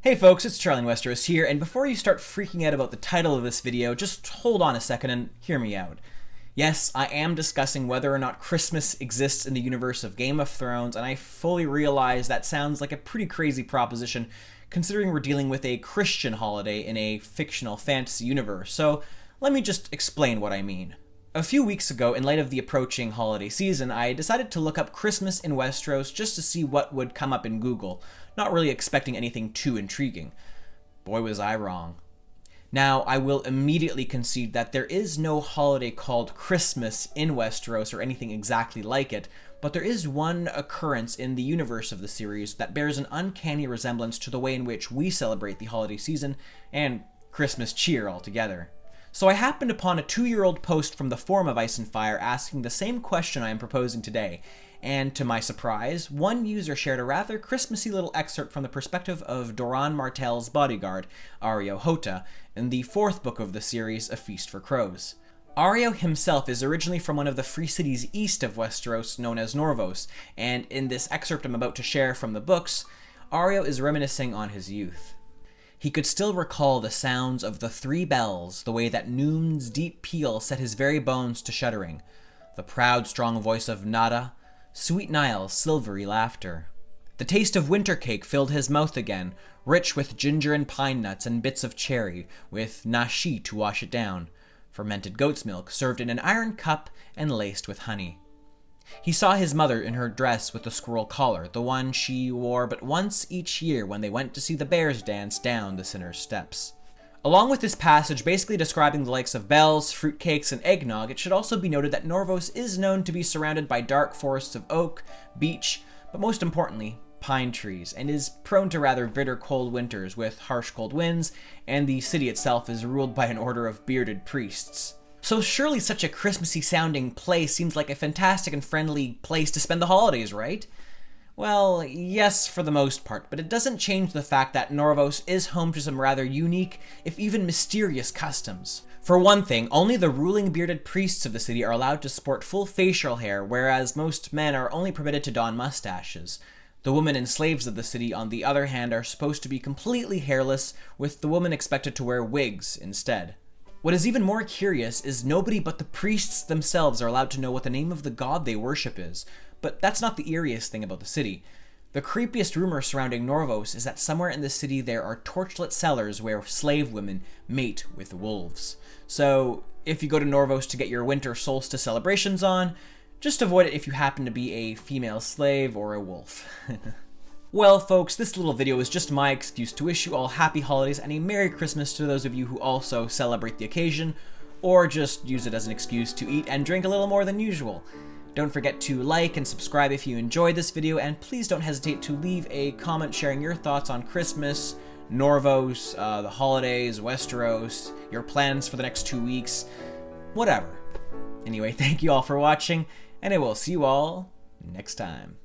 Hey folks, it's Charlie in Westeros here, and before you start freaking out about the title of this video, just hold on a second and hear me out. Yes, I am discussing whether or not Christmas exists in the universe of Game of Thrones, and I fully realize that sounds like a pretty crazy proposition, considering we're dealing with a Christian holiday in a fictional fantasy universe, so let me just explain what I mean. A few weeks ago, in light of the approaching holiday season, I decided to look up Christmas in Westeros just to see what would come up in Google, not really expecting anything too intriguing. Boy, was I wrong. Now, I will immediately concede that there is no holiday called Christmas in Westeros or anything exactly like it, but there is one occurrence in the universe of the series that bears an uncanny resemblance to the way in which we celebrate the holiday season and Christmas cheer altogether. So I happened upon a 2-year-old post from the Forum of Ice and Fire asking the same question I am proposing today, and to my surprise, one user shared a rather Christmassy little excerpt from the perspective of Doran Martell's bodyguard, Areo Hota, in the 4th book of the series, A Feast for Crows. Areo himself is originally from one of the free cities east of Westeros known as Norvos, and in this excerpt I'm about to share from the books, Areo is reminiscing on his youth. He could still recall the sounds of the 3 bells, the way that noon's deep peal set his very bones to shuddering, the proud, strong voice of Nada, sweet Niall's silvery laughter. The taste of winter cake filled his mouth again, rich with ginger and pine nuts and bits of cherry, with nashi to wash it down, fermented goat's milk served in an iron cup and laced with honey. He saw his mother in her dress with the squirrel collar, the one she wore but once each year when they went to see the bears dance down the Sinner's Steps. Along with this passage basically describing the likes of bells, fruitcakes, and eggnog, it should also be noted that Norvos is known to be surrounded by dark forests of oak, beech, but most importantly, pine trees, and is prone to rather bitter cold winters with harsh cold winds, and the city itself is ruled by an order of bearded priests. So surely such a Christmassy sounding place seems like a fantastic and friendly place to spend the holidays, right? Well, yes, for the most part, but it doesn't change the fact that Norvos is home to some rather unique, if even mysterious customs. For one thing, only the ruling bearded priests of the city are allowed to sport full facial hair, whereas most men are only permitted to don mustaches. The women and slaves of the city, on the other hand, are supposed to be completely hairless, with the women expected to wear wigs instead. What is even more curious is nobody but the priests themselves are allowed to know what the name of the god they worship is, but that's not the eeriest thing about the city. The creepiest rumor surrounding Norvos is that somewhere in the city there are torchlit cellars where slave women mate with wolves. So, if you go to Norvos to get your winter solstice celebrations on, just avoid it if you happen to be a female slave or a wolf. Well, folks, this little video is just my excuse to wish you all happy holidays and a Merry Christmas to those of you who also celebrate the occasion, or just use it as an excuse to eat and drink a little more than usual. Don't forget to like and subscribe if you enjoyed this video, and please don't hesitate to leave a comment sharing your thoughts on Christmas, Norvos, the holidays, Westeros, your plans for the next 2 weeks, whatever. Anyway, thank you all for watching, and I will see you all next time.